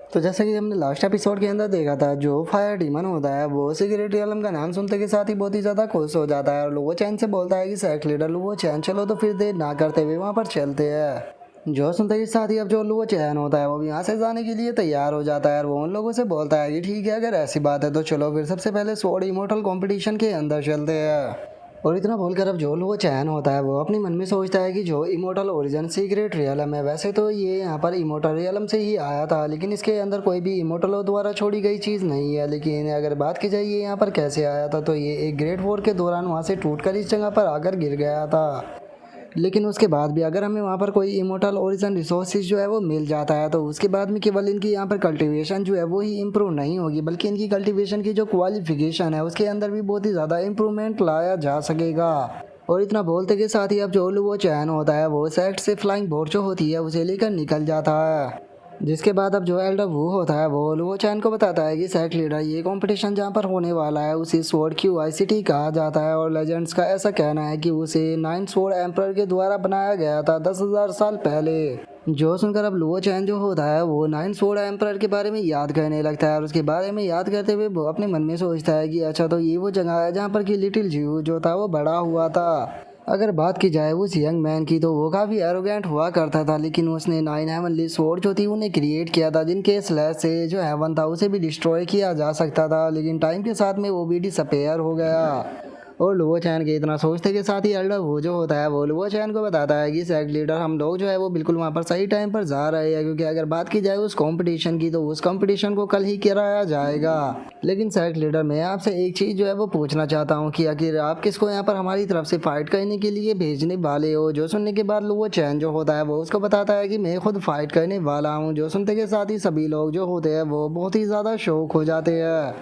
तो जैसा कि हमने लास्ट एपिसोड के अंदर देखा था, जो फायर डीमन होता है वो सीक्रेट रियलम का नाम सुनते के साथ ही बहुत ही ज़्यादा खुश हो जाता है और लुवो चैन से बोलता है कि सेक्ट लीडर लुवो चैन चलो, तो फिर देर ना करते हुए वहाँ पर चलते हैं। जो सुनते के साथ ही अब जो लुवो चैन होता है वो भी यहाँ से जाने के लिए तैयार हो जाता है और वो उन लोगों से बोलता है कि ठीक है, अगर ऐसी बात है तो चलो फिर सबसे पहले स्वॉर्ड इमोर्टल कंपटीशन के अंदर चलते हैं। और इतना बोलकर अब जो वो चैन होता है वो अपने मन में सोचता है कि जो इमोर्टल ओरिजिन सीक्रेट रियलम है, वैसे तो ये यहाँ पर इमोर्टल रियलम से ही आया था, लेकिन इसके अंदर कोई भी इमोर्टलों द्वारा छोड़ी गई चीज़ नहीं है। लेकिन अगर बात की जाए ये यहाँ पर कैसे आया था, तो ये एक ग्रेट वॉर के दौरान वहाँ से टूटकर इस जगह पर आकर गिर गया था। लेकिन उसके बाद भी अगर हमें वहाँ पर कोई इमोर्टल ओरिजिन रिसोर्सेज जो है वो मिल जाता है, तो उसके बाद में केवल इनकी यहाँ पर कल्टीवेशन जो है वो ही इम्प्रूव नहीं होगी, बल्कि इनकी कल्टीवेशन की जो क्वालिफिकेशन है उसके अंदर भी बहुत ही ज़्यादा इम्प्रूवमेंट लाया जा सकेगा। और इतना बोलते के साथ ही अब जो वो चैन होता है वो सेक्ट से फ्लाइंग बोट जो होती है उसे लेकर निकल जाता है। जिसके बाद अब जो एल्डर वो होता है वो लुवो चैन को बताता है कि सेक्ट लीडर ये कंपटीशन जहाँ पर होने वाला है उसे स्वॉर्ड की वाइसिटी कहा जाता है और लेजेंड्स का ऐसा कहना है कि उसे नाइन स्वॉर्ड एम्परर के द्वारा बनाया गया था 10,000 साल पहले। जो सुनकर अब लुवो चैन जो होता है वो नाइन स्वॉर्ड एम्परर के बारे में याद करने लगता है और उसके बारे में याद करते हुए वो अपने मन में सोचता है कि अच्छा, तो ये वो जगह है जहाँ पर कि लिटिल जियो जो था वो बड़ा हुआ था। अगर बात की जाए उस यंग मैन की, तो वो काफ़ी एरोगेंट हुआ करता था, लेकिन उसने नाइन हेवनली स्वॉर्ड जो थी उन्हें क्रिएट किया था, जिनके स्लैश से जो हेवन था उसे भी डिस्ट्रॉय किया जा सकता था, लेकिन टाइम के साथ में वो भी डिसअपेयर हो गया। और लुवो चैन के इतना सोचते के साथ ही एल्डर वो जो होता है वो लुवो चैन को बताता है कि सेक्ट लीडर हम लोग जो है वो बिल्कुल वहाँ पर सही टाइम पर जा रहे हैं, क्योंकि अगर बात की जाए उस कंपटीशन की तो उस कंपटीशन को कल ही कराया जाएगा। लेकिन सेक्ट लीडर, मैं आपसे एक चीज़ जो है वो पूछना चाहता हूँ कि आखिर आप किसको यहाँ पर हमारी तरफ से फाइट करने के लिए भेजने वाले हो। जो सुनने के बाद लुवो चैन जो होता है वो उसको बताता है कि मैं खुद फाइट करने वाला हूँ। जो सुनते के साथ ही सभी लोग जो होते हैं वो बहुत ही ज़्यादा शौक हो जाते हैं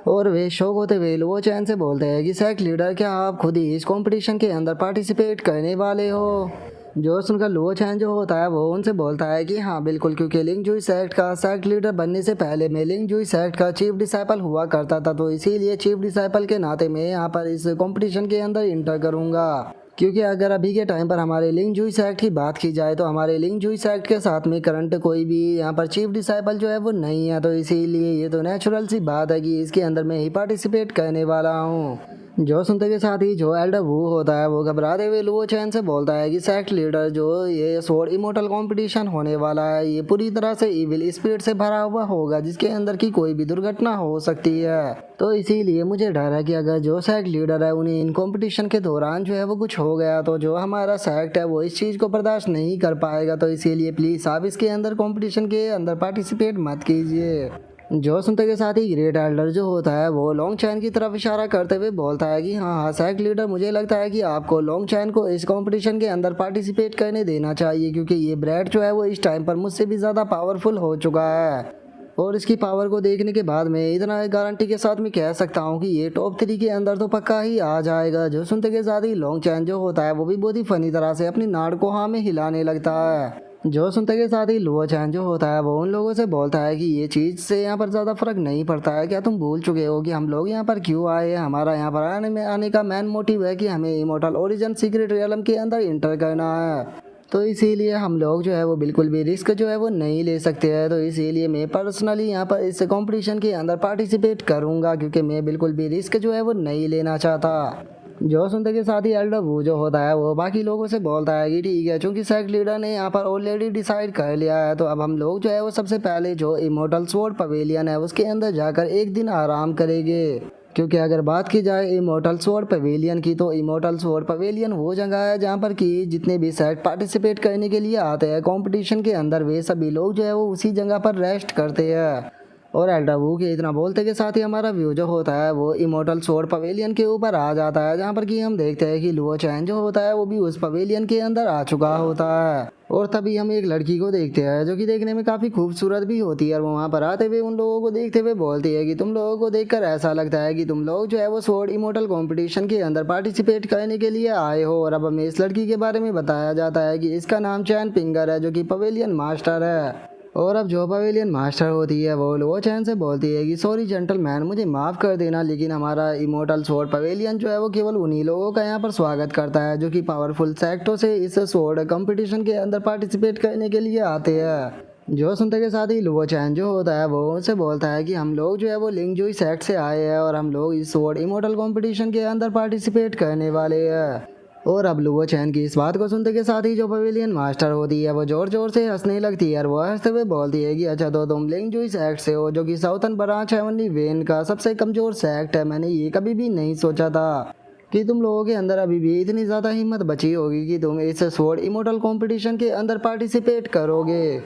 और वे शौक होते हुए लुवो चैन से बोलते हैं कि सेक्ट लीडर, क्या आप खुद ही इस कंपटीशन के अंदर पार्टिसिपेट करने वाले हो। जो सुनकर लुवो चैन जो होता है वो उनसे बोलता है कि हाँ बिल्कुल, क्योंकि लिंग जुई सेक्ट का सेक्ट लीडर बनने से पहले मैं लिंग जुई सेक्ट का चीफ डिसाइपल हुआ करता था, तो इसीलिए चीफ डिसाइपल के नाते मैं यहाँ पर इस कंपटीशन के अंदर इंटर करूँगा। क्योंकि अगर अभी के टाइम पर हमारे लिंग जुई सेक्ट की बात की जाए तो हमारे लिंग जुई सेक्ट के साथ में करंट कोई भी यहाँ पर चीफ डिसाइपल जो है वो नहीं है, तो इसीलिए ये तो नेचुरल सी बात है कि इसके अंदर मैं ही पार्टिसिपेट करने वाला हूँ। जो सुनते के साथ ही जो एल्डर वू होता है वो घबराते हुए लुवो चैन से बोलता है कि सेक्ट लीडर, जो ये स्वॉर्ड इमोर्टल कंपटीशन होने वाला है ये पूरी तरह से इविल स्पिरिट से भरा हुआ होगा, जिसके अंदर की कोई भी दुर्घटना हो सकती है। तो इसीलिए मुझे डर है कि अगर जो सेक्ट लीडर है उन्हें इन कंपटीशन के दौरान जो है वो कुछ हो गया, तो जो हमारा सेक्ट है वो इस चीज़ को बर्दाश्त नहीं कर पाएगा। तो इसीलिए प्लीज़ आप इसके अंदर कंपटीशन के अंदर पार्टिसिपेट मत कीजिए। जो सुनते के साथ ही ग्रेट एल्डर जो होता है वो लॉन्ग चैन की तरफ इशारा करते हुए बोलता है कि हाँ सेक्ट लीडर, मुझे लगता है कि आपको लॉन्ग चैन को इस कंपटीशन के अंदर पार्टिसिपेट करने देना चाहिए, क्योंकि ये ब्रैड जो है वो इस टाइम पर मुझसे भी ज़्यादा पावरफुल हो चुका है। और इसकी पावर को देखने के बाद मैं इतना गारंटी के साथ मैं कह सकता हूँ कि ये टॉप 3 के अंदर तो पक्का ही आ जाएगा। जो सुनते के साथ ही लॉन्ग चैन जो होता है वो भी बहुत ही फनी तरह से अपनी नाड़ को हाँ में हिलाने लगता है। जो सुनते के साथ ही लुवो चैन जो होता है वो उन लोगों से बोलता है कि ये चीज़ से यहाँ पर ज़्यादा फर्क नहीं पड़ता है, क्या तुम भूल चुके हो कि हम लोग यहाँ पर क्यों आए हैं। हमारा यहाँ पर आने का मेन मोटिव है कि हमें इमोर्टल ओरिजिन सीक्रेट रियलम के अंदर इंटर करना है, तो इसीलिए हम लोग जो है वो बिल्कुल भी रिस्क जो है वो नहीं ले सकते हैं। तो इसीलिए मैं पर्सनली यहाँ पर इस कंपटीशन के अंदर पार्टिसिपेट करूँगा, क्योंकि मैं बिल्कुल भी रिस्क जो है वो नहीं लेना चाहता। जो सुनते के साथ ही एल्डर वो जो होता है वो बाकी लोगों से बोलता है कि ठीक है, चूंकि सेक्ट लीडर ने यहाँ पर ऑलरेडी डिसाइड कर लिया है, तो अब हम लोग जो है वो सबसे पहले जो इमोर्टल स्वॉर्ड पवेलियन है उसके अंदर जाकर एक दिन आराम करेंगे। क्योंकि अगर बात की जाए इमोर्टल स्वॉर्ड पवेलियन की, तो इमोर्टल स्वॉर्ड पवेलियन वो जगह है जहाँ पर कि जितने भी सेट पार्टिसिपेट करने के लिए आते हैं कंपटीशन के अंदर, वे सभी लोग जो है वो उसी जगह पर रेस्ट करते हैं। और एल्डर वू के इतना बोलते के साथ ही हमारा व्यू जो होता है वो इमोर्टल स्वॉर्ड पवेलियन के ऊपर आ जाता है, जहाँ पर कि हम देखते हैं कि लुवो चैन जो होता है वो भी उस पवेलियन के अंदर आ चुका होता है। और तभी हम एक लड़की को देखते हैं जो कि देखने में काफ़ी खूबसूरत भी होती है, और वो वहाँ पर आते हुए उन लोगों को देखते हुए बोलती है कि तुम लोगों को देखकर ऐसा लगता है कि तुम लोग जो है वो स्वॉर्ड इमोर्टल कंपटीशन के अंदर पार्टिसिपेट करने के लिए आए हो। और अब हमें इस लड़की के बारे में बताया जाता है कि इसका नाम चैन पिंगर है, जो कि पवेलियन मास्टर है। और अब जो पवेलियन मास्टर होती है वो लुवो चैन से बोलती है कि सॉरी जेंटलमैन, मुझे माफ़ कर देना, लेकिन हमारा इमोर्टल स्वॉर्ड पवेलियन जो है वो केवल उन्हीं लोगों का यहाँ पर स्वागत करता है जो कि पावरफुल सेक्टों से इस स्वॉर्ड कंपटीशन के अंदर पार्टिसिपेट करने के लिए आते हैं। जो सुनते के साथ ही लुओ चैन जो होता है वो उनसे बोलता है कि हम लोग जो है वो लिंग जुई सेक्ट से आए हैं और हम लोग इस स्वॉर्ड इमोर्टल कंपटीशन के अंदर पार्टिसिपेट करने वाले हैं। और अब लुओ चैन की इस बात को सुनते के साथ ही जो पवेलियन मास्टर होती है वो जोर जोर से हंसने लगती है और वो हंसते हुए बोलती है कि अच्छा तो तुम लिंग जुई सेक्ट से हो, जो कि साउथर्न ब्रांच हेवनली वेन का सबसे कमजोर सेक्ट है। मैंने ये कभी भी नहीं सोचा था कि तुम लोगों के अंदर अभी भी इतनी ज़्यादा हिम्मत बची होगी कि तुम इस स्वॉर्ड इमोर्टल कंपटीशन के अंदर पार्टिसिपेट करोगे।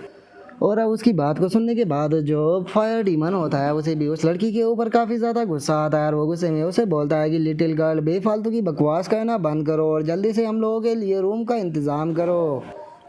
और अब उसकी बात को सुनने के बाद जो फायर डीमन होता है उसे भी उस लड़की के ऊपर काफ़ी ज़्यादा गुस्सा आता है और वो गुस्से में उसे बोलता है कि लिटिल गर्ल बेफालतू की बकवास करना बंद करो और जल्दी से हम लोगों के लिए रूम का इंतज़ाम करो।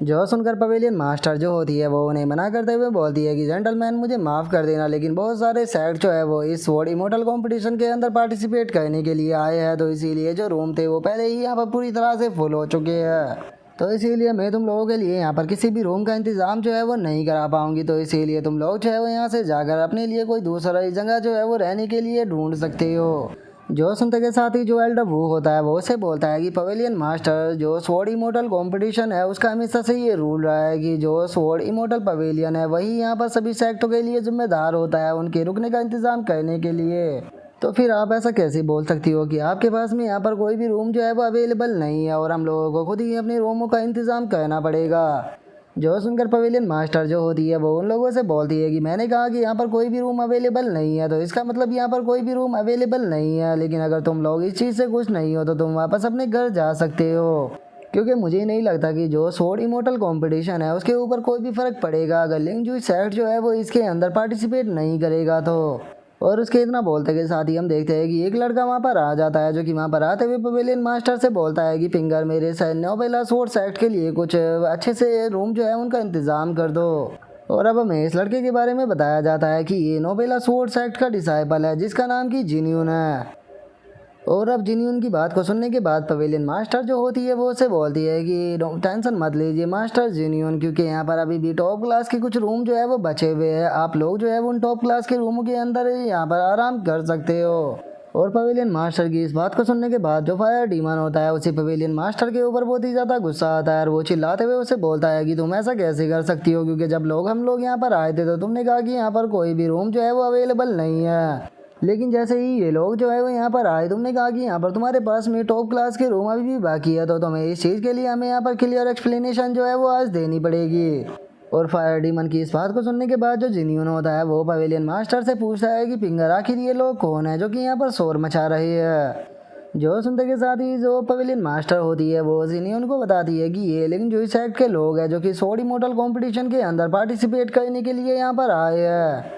जो सुनकर पवेलियन मास्टर जो होती है वो उन्हें मना करते हुए बोलती है कि जेंटलमैन मुझे माफ़ कर देना, लेकिन बहुत सारे सेट जो है वो इस स्वॉर्ड इमोर्टल कंपटीशन के अंदर पार्टिसिपेट करने के लिए आए हैं, तो इसीलिए जो रूम थे वो पहले ही यहाँ पर पूरी तरह से फुल हो चुके हैं। तो इसीलिए मैं तुम लोगों के लिए यहाँ पर किसी भी रूम का इंतज़ाम जो है वो नहीं करा पाऊंगी, तो इसीलिए तुम लोग जो है वो यहाँ से जाकर अपने लिए कोई दूसरा जगह जो है वो रहने के लिए ढूंढ सकते हो। जो सुनते के साथ ही जो एल्डर वू होता है वो उसे बोलता है कि पवेलियन मास्टर जो स्वॉर्ड इमोर्टल कंपटीशन है उसका हमेशा से ये रूल रहा है कि जो स्वॉर्ड इमोर्टल पवेलियन है वही यहाँ पर सभी सेक्टों के लिए जिम्मेदार होता है उनके रुकने का इंतज़ाम करने के लिए। तो फिर आप ऐसा कैसे बोल सकती हो कि आपके पास में यहाँ पर कोई भी रूम जो है वो अवेलेबल नहीं है और हम लोगों को खुद ही अपने रूमों का इंतज़ाम करना पड़ेगा। जो सुनकर पवेलियन मास्टर जो होती है वो उन लोगों से बोलती है कि मैंने कहा कि यहाँ पर कोई भी रूम अवेलेबल नहीं है, तो इसका मतलब यहाँ पर कोई भी रूम अवेलेबल नहीं है। लेकिन अगर तुम लोग इस चीज़ से खुश नहीं हो तो तुम वापस अपने घर जा सकते हो, क्योंकि मुझे नहीं लगता कि जो स्वॉर्ड इमोर्टल कंपटीशन है उसके ऊपर कोई भी फ़र्क पड़ेगा अगर लिंग जुई सेक्ट जो है वो इसके अंदर पार्टिसिपेट नहीं करेगा तो। और उसके इतना बोलते के साथ ही हम देखते हैं कि एक लड़का वहाँ पर आ जाता है, जो कि वहाँ पर आते हुए पवेलियन मास्टर से बोलता है कि फिंगर मेरे नोबेला स्वॉर्ड सेक्ट के लिए कुछ अच्छे से रूम जो है उनका इंतज़ाम कर दो। और अब हमें इस लड़के के बारे में बताया जाता है कि ये नोबेला स्वॉर्ड सेक्ट का डिसाइपल है जिसका नाम की जिन्यून है। और अब जिन्यून की बात को सुनने के बाद पवेलियन मास्टर जो होती है वो उसे बोलती है कि टेंशन मत लीजिए मास्टर जिन्यून, क्योंकि यहाँ पर अभी भी टॉप क्लास के कुछ रूम जो है वो बचे हुए हैं। आप लोग जो है वो उन टॉप क्लास के रूमों के अंदर यहाँ पर आराम कर सकते हो। और पवेलियन मास्टर की इस बात को सुनने के बाद जो फायर डीमन होता है उसी पवेलियन मास्टर के ऊपर बहुत ही ज़्यादा गुस्सा आता है और वो चिल्लाते हुए उसे बोलता है कि तुम ऐसा कैसे कर सकती हो, क्योंकि जब हम लोग यहाँ पर आए थे तो तुमने कहा कि यहाँ पर कोई भी रूम जो है वो अवेलेबल नहीं है, लेकिन जैसे ही ये लोग जो है वो यहाँ पर आए तुमने कहा कि यहाँ पर तुम्हारे पास में टॉप क्लास के रूम अभी भी बाकी है, तो तुम्हें इस चीज़ के लिए हमें यहाँ पर क्लियर एक्सप्लेनेशन जो है वो आज देनी पड़ेगी। और फायर डीमन की इस बात को सुनने के बाद जो जिन्यून होता है वो पवेलियन मास्टर से पूछता है कि फिंगर आखिर ये लोग कौन है जो कि यहाँ पर शोर मचा रहे हैं। जो सुनते के साथ ही जो पवेलियन मास्टर होती है वो जिन्यून को बताती है कि ये लिंग जुई सेक्ट के लोग हैं जो कि स्वॉर्ड इमोर्टल कंपटीशन के अंदर पार्टिसिपेट करने के लिए यहाँ पर आए हैं।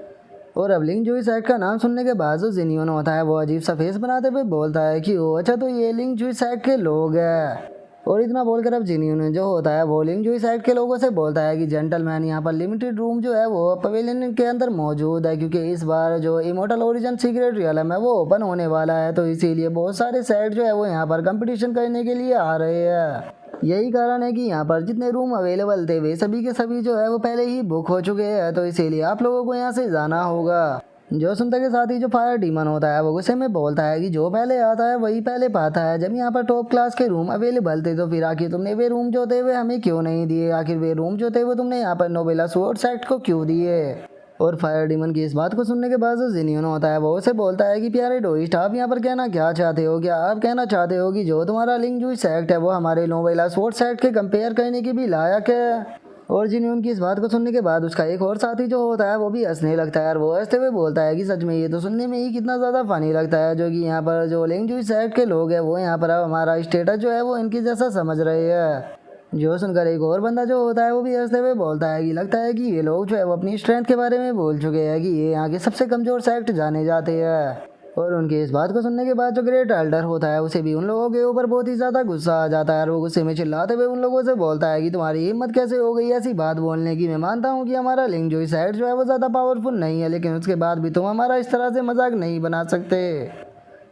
और अब लिंग जुई सेक्ट का नाम सुनने के बाद जो जिन्यून होता है वो अजीब सा फेस बनाते हुए बोलता है कि ओ अच्छा तो ये लिंग जुई सेक्ट के लोग हैं। और इतना बोलकर अब जिन्यून जो होता है वो लिंग जुई सेक्ट के लोगों से बोलता है कि जेंटलमैन यहाँ पर लिमिटेड रूम जो है वो पवेलियन के अंदर मौजूद है, क्योंकि इस बार जो इमोर्टल ओरिजिन सीक्रेट रियलम है वो ओपन होने वाला है, तो इसीलिए बहुत सारे सेट जो है वो यहाँ पर कंपटीशन करने के लिए आ रहे हैं। यही कारण है कि यहाँ पर जितने रूम अवेलेबल थे वे सभी के सभी जो है वो पहले ही बुक हो चुके हैं, तो इसीलिए आप लोगों को यहाँ से जाना होगा। जो सुनते के साथ ही जो फायर डीमन होता है वो गुस्से में बोलता है कि जो पहले आता है वही पहले पाता है। जब यहाँ पर टॉप क्लास के रूम अवेलेबल थे तो फिर आखिर तुमने वे रूम जो थे वे हमें क्यों नहीं दिए, आखिर वे रूम जो थे वो तुमने यहाँ पर नोबेला स्वॉर्ड सेक्ट को क्यों दिए। और फायर डीमन की इस बात को सुनने के बाद जो जिन्यून होता है वो उसे बोलता है कि प्यारे डोइस्ट आप यहाँ पर कहना क्या चाहते हो, क्या आप कहना चाहते हो कि जो तुम्हारा लिंग जुई सेक्ट है वो हमारे नोबेला स्वॉर्ड सेक्ट के कंपेयर करने की भी लायक है। और जिन्यून की इस बात को सुनने के बाद उसका एक और साथी जो होता है वो भी हंसने लगता है और वो हंसते हुए बोलता है कि सच में ये तो सुनने में ही कितना ज़्यादा फनी लगता है, जो कि यहाँ पर जो लिंग जुई सेक्ट के लोग हैं वो यहाँ पर अब हमारा स्टेटस जो है वो इनकी जैसा समझ रहे हैं। जो सुनकर एक और बंदा जो होता है वो भी हंसते हुए बोलता है कि लगता है कि ये लोग जो है वो अपनी स्ट्रेंथ के बारे में भूल चुके हैं कि ये यहाँ के सबसे कमज़ोर सेक्ट जाने जाते हैं। और उनकी इस बात को सुनने के बाद जो ग्रेट एल्डर होता है उसे भी उन लोगों के ऊपर बहुत ही ज़्यादा गुस्सा आ जाता है और वो गुस्से में चिल्लाते हुए उन लोगों से बोलता है कि तुम्हारी हिम्मत कैसे हो गई ऐसी बात बोलने की। मैं मानता हूँ कि हमारा लिंग जुई सेक्ट जो है वो ज़्यादा पावरफुल नहीं है, लेकिन उसके बाद भी तुम हमारा इस तरह से मजाक नहीं बना सकते।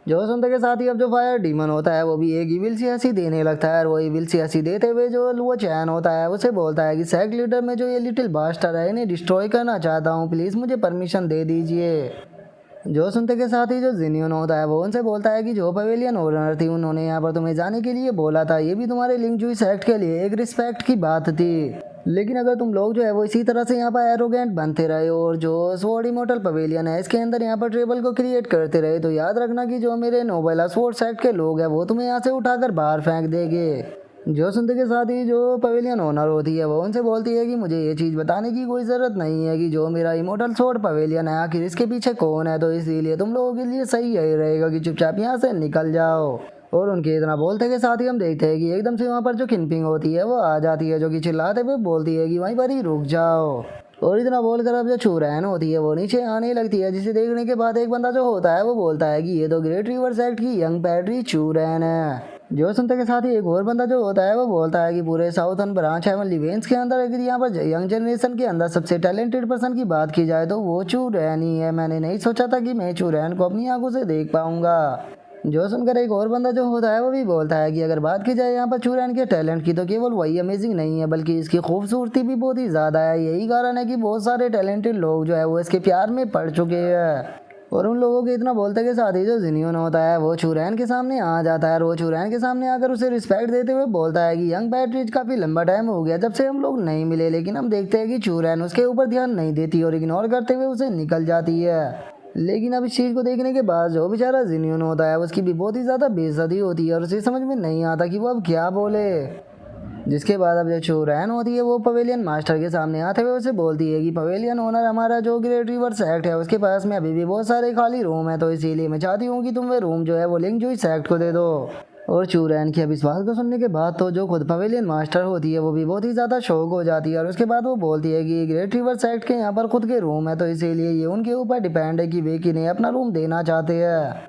जो सुनते के साथ ही अब जो फायर डीमन होता है वो भी एक इविल सी हंसी देने लगता है और वो इविल सी हंसी देते हुए जो लुओ चैन होता है उसे बोलता है कि सेक्ट लीडर में जो ये लिटिल बास्टर है इन्हें डिस्ट्रॉय करना चाहता हूँ, प्लीज़ मुझे परमिशन दे दीजिए। जो सुनते के साथ ही जो जिन्यून होता है वो उनसे बोलता है कि जो पवेलियन ओनर थी उन्होंने यहाँ पर तुम्हें जाने के लिए बोला था, ये भी तुम्हारे लिंग जुई सेक्ट के लिए एक रिस्पेक्ट की बात थी, लेकिन अगर तुम लोग जो है वो इसी तरह से यहाँ पर एरोगेंट बनते रहे हो और जो स्वॉर्ड इमोर्टल पवेलियन है इसके अंदर यहाँ पर ट्रेबल को क्रिएट करते रहे, तो याद रखना कि जो मेरे नोबेला स्वॉर्ड सेक्ट के लोग हैं वो तुम्हें यहाँ से उठाकर बाहर फेंक देंगे। जो सुनते के साथ ही जो पवेलियन ओनर होती है वो उनसे बोलती है कि मुझे ये चीज़ बताने की कोई ज़रूरत नहीं है कि जो मेरा इमोर्टल स्वॉर्ड पवेलियन है आखिर इसके पीछे कौन है, तो इसीलिए तुम लोगों के लिए सही यही रहेगा कि चुपचाप यहाँ से निकल जाओ। और उनके इतना बोलते के साथ ही हम देखते हैं कि एकदम से वहाँ पर जो किनपिंग होती है वो आ जाती है, जो कि चिल्लाते हुए बोलती है कि वहीं पर ही रुक जाओ। और इतना बोलकर अब जो चूरैन होती है वो नीचे आने लगती है, जिसे देखने के बाद एक बंदा जो होता है वो बोलता है कि ये तो ग्रेट रिवर सेक्ट की यंग पैट्री चूरैन है। जो सुनते के साथ ही एक और बंदा जो होता है वो बोलता है कि पूरे साउथर्न ब्रांच हेवन लिवेंस के अंदर अगर यहाँ पर यंग जनरेशन के अंदर सबसे टैलेंटेड पर्सन की बात की जाए तो वो चूरैन ही है। मैंने नहीं सोचा था कि मैं चूरैन को अपनी आंखों से देख पाऊंगा। जो सुनकर एक और बंदा जो होता है वो भी बोलता है कि अगर बात की जाए यहाँ पर चूरैन के टैलेंट की तो केवल वही अमेजिंग नहीं है बल्कि इसकी खूबसूरती भी बहुत ही ज़्यादा है। यही कारण है कि बहुत सारे टैलेंटेड लोग जो है वो इसके प्यार में पड़ चुके हैं। और उन लोगों के इतना बोलते के साथ ही जो जिनियन होता है वो चूरैन के सामने आ जाता है और वो चूरैन के सामने आकर उसे रिस्पेक्ट देते हुए बोलता है कि यंग पैट्रिज काफ़ी लंबा टाइम हो गया जब से हम लोग नहीं मिले, लेकिन हम देखते हैं कि चूरैन उसके ऊपर ध्यान नहीं देती और इग्नोर करते हुए उसे निकल जाती है। लेकिन अब इस चीज़ को देखने के बाद जो बेचारा जिनियन होता है उसकी भी बहुत ही ज़्यादा बेइज्जती होती है और उसे समझ में नहीं आता कि वो अब क्या बोले। जिसके बाद अब जो चूरैन होती है वो पवेलियन मास्टर के सामने आते हुए उसे बोलती है कि पवेलियन ओनर हमारा जो ग्रेट रिवर सेक्ट है उसके पास में अभी भी बहुत सारे खाली रूम है, तो इसीलिए मैं चाहती हूँ कि तुम वो रूम जो है वो लिंक जो सेक्ट को दे दो। और चूरैन की अब इस बात को सुनने के बाद तो जो खुद पवेलियन मास्टर होती है वो भी बहुत ही ज़्यादा शौक हो जाती है और उसके बाद वो बोलती है कि ग्रेट रिवर सेक्ट के यहाँ पर खुद के रूम है, तो इसीलिए ये उनके ऊपर डिपेंड है कि वे किन्हें अपना रूम देना चाहते हैं।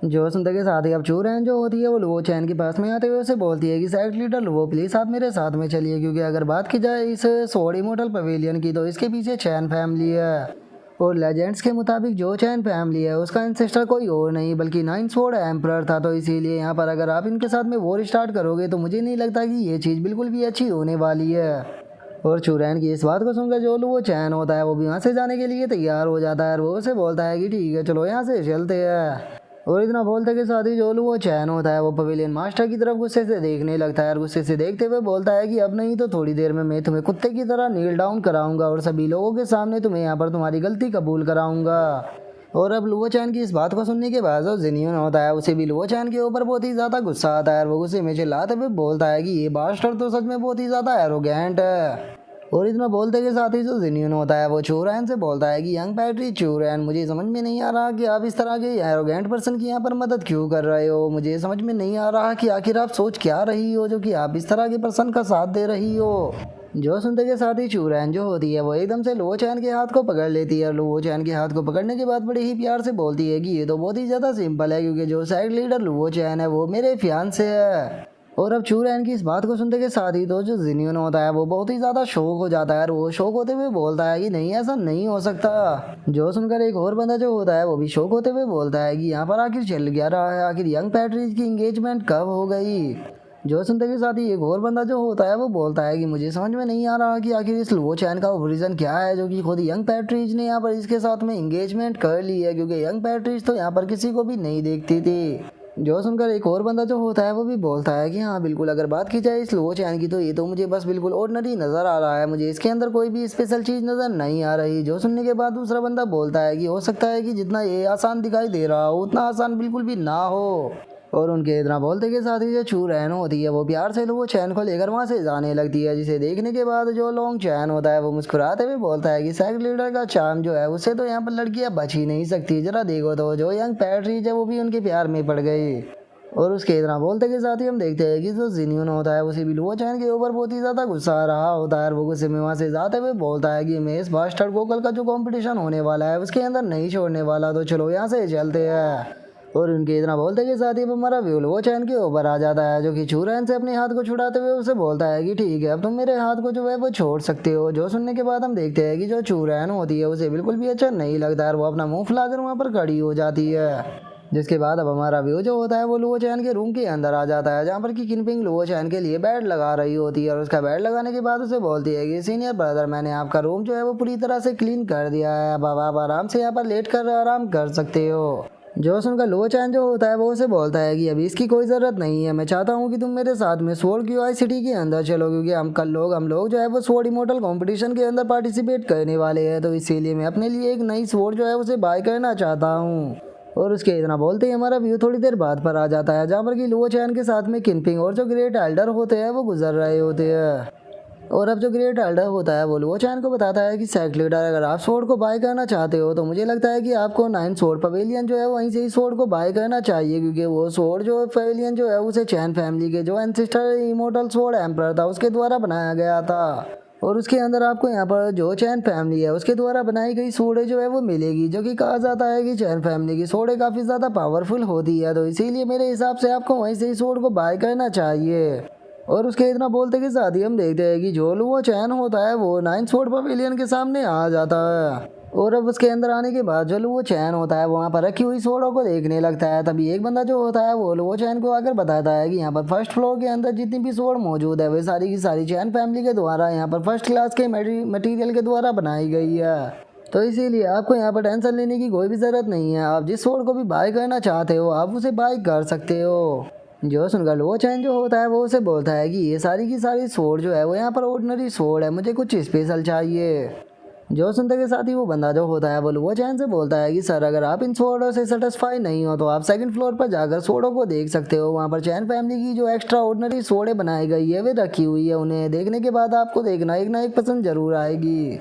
जो सुनते के साथ ही अब चूरैन जो होती है वो लुओ चैन के पास में आते हुए उसे बोलती है कि सेक्ट लीडर लुओ प्लीज़ आप मेरे साथ में चलिए, क्योंकि अगर बात की जाए इस स्वॉर्ड इमोर्टल पवेलियन की तो इसके पीछे चैन फैमिली है और लेजेंड्स के मुताबिक जो चैन फैमिली है उसका एंसेस्टर कोई और नहीं बल्कि नाइन स्वॉर्ड एम्परर था, तो इसीलिए यहाँ पर अगर आप इनके साथ में वॉर स्टार्ट करोगे तो मुझे नहीं लगता कि ये चीज़ बिल्कुल भी अच्छी होने वाली है। और चूरैन की इस बात को सुनकर जो लुओ चैन होता है वो भी वहाँ से जाने के लिए तैयार हो जाता है और वो उसे बोलता है कि ठीक है चलो यहाँ से चलते हैं। और इतना बोलते के साथ ही जो वो चैन होता है वो पवेलियन मास्टर की तरफ गुस्से से देखने लगता है और गुस्से से देखते हुए बोलता है कि अब नहीं तो थोड़ी देर में मैं तुम्हें कुत्ते की तरह नील डाउन कराऊंगा और सभी लोगों के सामने तुम्हें यहाँ पर तुम्हारी गलती कबूल कराऊंगा। और अब लुओ चैन की इस बात को सुनने के बाद जो जिनियन होता है उसे भी लुओ चैन के ऊपर बहुत ही ज़्यादा गुस्सा आता है और वो गुस्से में चिल्लाते हुए बोलता है कि ये बास्टर तो सच में बहुत ही ज़्यादा एरोगेंट है। और इतना बोलते के साथ ही जो जिनियन होता है वो चूरैन से बोलता है कि यंग पैट्री चूरैन, मुझे समझ में नहीं आ रहा कि आप इस तरह के एरोगेंट पर्सन की यहाँ पर मदद क्यों कर रहे हो। मुझे समझ में नहीं आ रहा कि आखिर आप सोच क्या रही हो जो कि आप इस तरह के पर्सन का साथ दे रही हो। जो सुनते के साथ ही चूरैन जो होती है वो एकदम से लुओ चैन के हाथ को पकड़ लेती है और लुओ चैन के हाथ को पकड़ने के बाद बड़े ही प्यार से बोलती है कि ये तो बहुत ही ज़्यादा सिंपल है, क्योंकि जो साइड लीडर लुओ चैन है वो मेरे फियांसे है। और अब चूरैन की इस बात को सुनते के साथ ही तो जो जिनियन होता है वो बहुत ही ज़्यादा शौक हो जाता है और वो शौक होते हुए बोलता है कि नहीं ऐसा नहीं हो सकता। जो सुनकर एक और बंदा जो होता है वो भी शौक होते हुए बोलता है कि यहाँ पर आखिर चल क्या रहा है, आखिर यंग पैट्रिज की इंगेजमेंट कब हो गई। जो सुनते के साथ ही एक और बंदा जो होता है वो बोलता है कि मुझे समझ में नहीं आ रहा कि आखिर इस लुओ चैन का रीज़न क्या है जो कि खुद यंग पैट्रिज ने यहाँ पर इसके साथ में इंगेजमेंट कर ली है, क्योंकि यंग पैट्रिज तो यहाँ पर किसी को भी नहीं देखती थी। जो सुनकर एक और बंदा जो होता है वो भी बोलता है कि हाँ बिल्कुल, अगर बात की जाए इस लुओ चैन की तो ये तो मुझे बस बिल्कुल ऑर्डिनरी नज़र आ रहा है, मुझे इसके अंदर कोई भी स्पेशल चीज़ नज़र नहीं आ रही। जो सुनने के बाद दूसरा बंदा बोलता है कि हो सकता है कि जितना ये आसान दिखाई दे रहा हो उतना आसान बिल्कुल भी ना हो। और उनके इतना बोलते के साथ ही जो चूरैन होती है वो प्यार से लुओ चैन को लेकर वहाँ से जाने लगती है, जिसे देखने के बाद जो लॉन्ग चैन होता है वो मुस्कुराते हुए बोलता है कि सेक्ट लीडर का चार्म जो है उससे तो यहाँ पर लड़कियाँ बच ही नहीं सकती, जरा देखो तो जो यंग पैट्रिज है वो भी उनके प्यार में पड़ गई। और उसके इतना बोलते के साथ ही हम देखते हैं कि जो जिनियन होता है उसे भी लुओ चैन के ऊपर बहुत ही ज़्यादा गुस्सा आ रहा होता है और वो गुस्से में वहाँ से जाते हुए बोलता है कि मैं इस बास्टर्ड को कल का जो कंपटीशन होने वाला है उसके अंदर नहीं छोड़ने वाला, तो चलो यहाँ से चलते हैं। और उनके इतना बोलते के साथ ही हमारा व्यू लुओ चैन के ऊपर आ जाता है, जो कि चूरैन से अपने हाथ को छुड़ाते हुए उसे बोलता है कि ठीक है अब तुम मेरे हाथ को जो है वो छोड़ सकते हो। जो सुनने के बाद हम देखते हैं कि जो चूरैन होती है उसे बिल्कुल भी अच्छा नहीं लगता है, वो अपना मुँह फैलाकर वहाँ पर खड़ी हो जाती है। जिसके बाद अब हमारा व्यू जो होता है वो लुओ चैन के रूम के अंदर आ जाता है, जहाँ पर कि किनपिंग लुओ चैन के लिए बेड लगा रही होती है और उसका बेड लगाने के बाद उसे बोलती है कि सीनियर ब्रदर मैंने आपका रूम जो है वो पूरी तरह से क्लीन कर दिया है, अब आप आराम से यहाँ पर लेट कर आराम कर सकते हो। जो सुनकर लो चैन जो होता है वो उसे बोलता है कि अभी इसकी कोई ज़रूरत नहीं है, मैं चाहता हूँ कि तुम मेरे साथ में स्वॉर्ड क्यूआई सिटी के अंदर चलो, क्योंकि हम लोग जो है वो स्वॉर्ड इमोर्टल कंपटीशन के अंदर पार्टिसिपेट करने वाले हैं, तो इसीलिए मैं अपने लिए एक नई स्वॉर्ड जो है उसे बाय करना चाहता हूँ। और उसके इतना बोलते ही हमारा व्यू थोड़ी देर बाद पर आ जाता है, जहाँ पर कि लुओ चैन के साथ में किनपिंग और जो ग्रेट एल्डर होते हैं वो गुजर रहे होते हैं। और अब जो ग्रेट एल्डर होता है वो लुओ चैन को बताता है कि सेक्ट लीडर, अगर आप स्वॉर्ड को बाय करना चाहते हो तो मुझे लगता है कि आपको 9 स्वॉर्ड पवेलियन जो है वहीं से ही स्वॉर्ड को बाय करना चाहिए, क्योंकि वो स्वॉर्ड जो पवेलियन जो है उसे चैन फैमिली के जो एंसेस्टर इमोर्टल स्वॉर्ड एम्परर था उसके द्वारा बनाया गया था। और उसके अंदर आपको यहाँ पर जो चैन फैमिली है उसके द्वारा बनाई गई सोडे जो है वो मिलेगी, जो कि कहा जाता है कि चैन फैमिली की सोडे काफ़ी ज़्यादा पावरफुल होती है, तो इसीलिए मेरे हिसाब से आपको वहीं से ही सोड को बाय करना चाहिए। और उसके इतना बोलते के साथ ही हम देखते हैं कि जो वो चैन होता है वो 9 स्वॉर्ड पवेलियन के सामने आ जाता है। और अब उसके अंदर आने के बाद जो वो चैन होता है वो वहाँ पर रखी हुई सोडों को देखने लगता है। तभी एक बंदा जो होता है वो चैन को आकर बताता है कि यहाँ पर फर्स्ट फ्लोर के अंदर जितनी भी सोड मौजूद है वे सारी की सारी चैन फैमिली के द्वारा यहाँ पर फर्स्ट क्लास के मटेरियल के द्वारा बनाई गई है, तो इसीलिए आपको यहाँ पर टेंशन लेने की कोई भी ज़रूरत नहीं है। आप जिस सोड को भी बाय करना चाहते हो आप उसे बाय कर सकते हो। जो सुनकर लो चैन जो होता है वो उसे बोलता है कि ये सारी की सारी सोड जो है वो यहाँ पर ऑर्डिनरी सोड है, मुझे कुछ स्पेशल चाहिए। जो सुनते के साथ ही वो बंदा जो होता है वो लो चैन से बोलता है कि सर अगर आप इन सोडों से सेटिस्फाई नहीं हो तो आप सेकंड फ्लोर पर जाकर सोडों को देख सकते हो, वहाँ पर चैन फैमिली की जो एक्स्ट्रा ऑर्डिनरी सोडे बनाई गई है वे रखी हुई है, उन्हें देखने के बाद आपको देखना एक ना एक पसंद जरूर आएगी।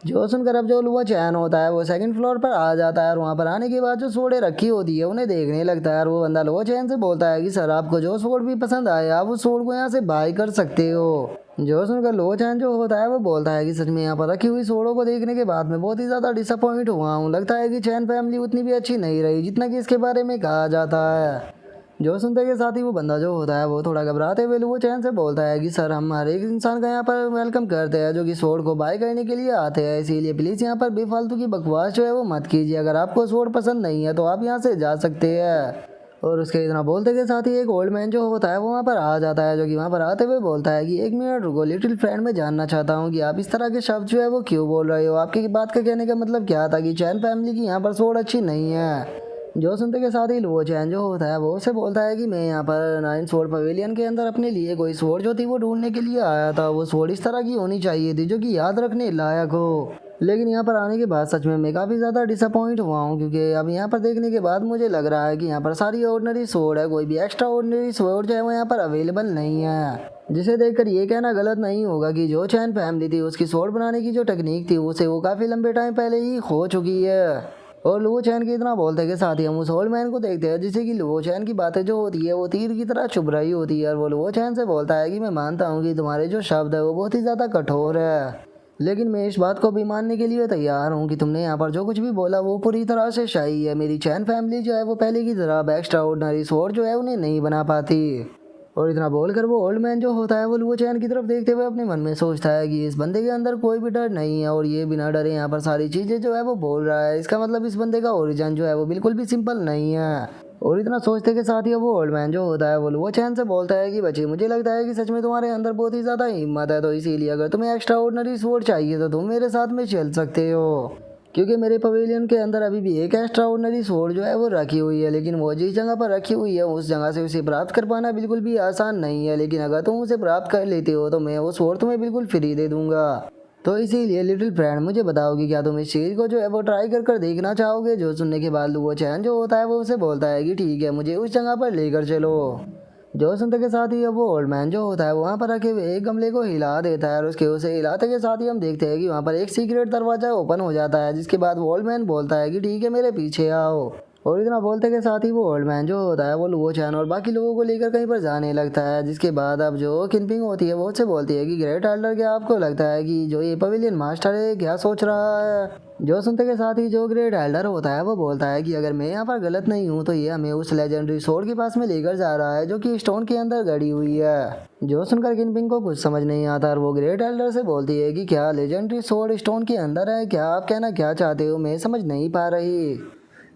जो सुनकर अब जो वो चैन होता है वो सेकंड फ्लोर पर आ जाता है और वहाँ पर आने के बाद जो सोडे रखी होती है उन्हें देखने लगता है, और वो बंदा लो चैन से बोलता है कि सर आपको जो सोड भी पसंद आए आप उस सोड को यहाँ से बाय कर सकते हो। जो सुनकर लो चैन जो होता है वो बोलता है कि सच में यहाँ पर रखी हुई सोडों को देखने के बाद मैं बहुत ही ज़्यादा डिसअपॉइंट हुआ हूँ, लगता है कि चैन फैमिली उतनी भी अच्छी नहीं रही जितना कि इसके बारे में कहा जाता है। जो सुनते के साथ ही वो बंदा जो होता है वो थोड़ा घबराते हुए वो चैन से बोलता है कि सर हम हर एक इंसान का यहाँ पर वेलकम करते हैं जो कि सोड को बाय करने के लिए आते हैं, इसीलिए प्लीज़ यहाँ पर बेफालतू की बकवास जो है वो मत कीजिए, अगर आपको सोड पसंद नहीं है तो आप यहाँ से जा सकते हैं। और उसके इतना बोलते के साथ ही एक ओल्ड मैन जो होता है वो वहाँ पर आ जाता है, जो कि वहाँ पर आते हुए बोलता है कि 1 मिनट रुको लिटिल फ्रेंड, मैं जानना चाहता हूँ कि आप इस तरह के शब्द जो है वो क्यों बोल रहे हो, आपकी बात का कहने का मतलब क्या था कि चैन फैमिली की यहाँ पर सोड अच्छी नहीं है। जो सुनते के साथ ही वो चैन जो होता है वो उसे बोलता है कि मैं यहाँ पर 9 स्वॉर्ड पवेलियन के अंदर अपने लिए कोई स्वॉर्ड जो थी वो ढूंढने के लिए आया था, वो स्वॉर्ड इस तरह की होनी चाहिए थी जो कि याद रखने लायक हो, लेकिन यहाँ पर आने के बाद सच में मैं काफ़ी ज़्यादा डिसअपॉइंट हुआ हूँ, क्योंकि अब यहाँ पर देखने के बाद मुझे लग रहा है कि यहाँ पर सारी ऑर्डिनरी स्वॉर्ड है, कोई भी एक्स्ट्रा ऑर्डिनरी स्वॉर्ड जो है वो यहाँ पर अवेलेबल नहीं है। जिसे देखकर ये कहना गलत नहीं होगा कि जो चैन फैमिली थी उसकी स्वॉर्ड बनाने की जो टेक्निक थी उसे वो काफ़ी लंबे टाइम पहले ही खो चुकी है। और लुओ चैन के इतना बोलते के साथ ही हम उस ओल्ड मैन को देखते हैं जिसे कि लुओ चैन की बातें जो होती है वो तीर की तरह चुभ रही होती है, और वो लुओ चैन से बोलता है कि मैं मानता हूँ कि तुम्हारे जो शब्द है वो बहुत ही ज़्यादा कठोर है, लेकिन मैं इस बात को भी मानने के लिए तैयार हूँ कि तुमने यहाँ पर जो कुछ भी बोला वो पूरी तरह से सही है। मेरी चैन फैमिली जो है वो पहले की तरह एक्स्ट्रा ऑर्डिनरी स्वॉर्ड जो है उन्हें नहीं बना पाती। और इतना बोलकर वो ओल्ड मैन जो होता है वो लुओ चैन की तरफ देखते हुए अपने मन में सोचता है कि इस बंदे के अंदर कोई भी डर नहीं है और ये बिना डरे यहाँ पर सारी चीज़ें जो है वो बोल रहा है, इसका मतलब इस बंदे का ओरिजिन जो है वो बिल्कुल भी सिंपल नहीं है। और इतना सोचते के साथ ही वो ओल्ड मैन जो होता है वो लुओ चैन से बोलता है कि बच्चे मुझे लगता है कि सच में तुम्हारे अंदर बहुत ही ज़्यादा हिम्मत है, तो इसीलिए अगर तुम्हें एक्स्ट्रा ऑर्डिनरी स्वॉर्ड चाहिए तो तुम मेरे साथ में चल सकते हो, क्योंकि मेरे पवेलियन के अंदर अभी भी एक एक्स्ट्रा ऑर्डिनरी स्वॉर्ड जो है वो रखी हुई है, लेकिन वो जिस जगह पर रखी हुई है उस जगह से उसे प्राप्त कर पाना बिल्कुल भी आसान नहीं है, लेकिन अगर तुम उसे प्राप्त कर लेते हो तो मैं वो स्वॉर्ड तुम्हें बिल्कुल फ्री दे दूंगा। तो इसीलिए लिटिल फ्रेंड मुझे बताओ कि क्या तुम इस चीज़ को जो है वो ट्राई कर देखना चाहोगे। जो सुनने के बाद वो चैन जो होता है वो उसे बोलता है कि ठीक है मुझे उस जगह पर लेकर चलो। जो सुनते के साथ ही अब वो ओल्ड मैन जो होता है वो वहाँ पर रखे हुए एक गमले को हिला देता है, और उसके उसे हिलाते के साथ ही हम देखते हैं कि वहाँ पर एक सीक्रेट दरवाजा ओपन हो जाता है, जिसके बाद वो ओल्ड मैन बोलता है कि ठीक है मेरे पीछे आओ। और इतना बोलते के साथ ही वो ओल्ड मैन जो होता है वो लुओ चैन और बाकी लोगों को लेकर कहीं पर जाने लगता है, जिसके बाद अब जो किनपिंग होती है वो उससे बोलती है कि ग्रेट एल्डर क्या आपको लगता है कि जो ये पवेलियन मास्टर है क्या सोच रहा है। जो सुनते के साथ ही जो ग्रेट एल्डर होता है वो बोलता है कि अगर मैं यहाँ पर गलत नहीं हूँ तो ये हमें उस लेजेंडरी स्वॉर्ड के पास में लेकर जा रहा है जो कि स्टोन के अंदर गड़ी हुई है। जो सुनकर किनपिंग को कुछ समझ नहीं आता और वो ग्रेट एल्डर से बोलती है कि क्या लेजेंडरी स्वॉर्ड स्टोन के अंदर है, क्या आप कहना क्या चाहते हो, मैं समझ नहीं पा रही।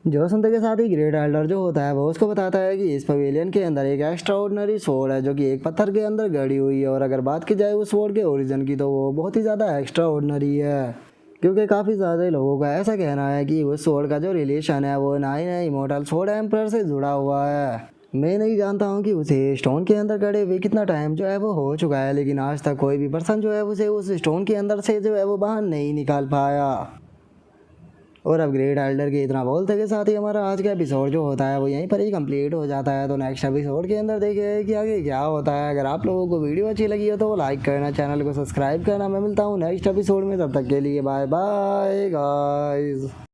जो सुनते के साथ ही ग्रेट एल्डर जो होता है वो उसको बताता है कि इस पवेलियन के अंदर एक एक्स्ट्रा ऑर्डिनरी स्वॉर्ड है जो कि एक पत्थर के अंदर गड़ी हुई है, और अगर बात की जाए उस स्वॉर्ड के ओरिजिन की तो वो बहुत ही ज़्यादा एक्स्ट्रा ऑर्डिनरी है, क्योंकि काफ़ी ज़्यादा लोगों का ऐसा कहना है कि उस स्वॉर्ड का जो रिलेशन है वो ना ही ना इमोर्टल स्वॉर्ड एम्परर से जुड़ा हुआ है। मैं नहीं जानता हूँ कि उसे स्टोन के अंदर गड़े हुए कितना टाइम जो है वो हो चुका है, लेकिन आज तक कोई भी पर्सन जो है उसे उस स्टोन के अंदर से जो है वो बाहर नहीं निकाल पाया। और अब ग्रेट एल्डर के इतना बोलते के साथ ही हमारा आज का एपिसोड जो होता है वो यहीं पर ही कंप्लीट हो जाता है। तो नेक्स्ट एपिसोड के अंदर देखिए कि आगे क्या होता है। अगर आप लोगों को वीडियो अच्छी लगी हो तो लाइक करना, चैनल को सब्सक्राइब करना। मैं मिलता हूँ नेक्स्ट एपिसोड में, तब तक के लिए बाय बाय गाइस।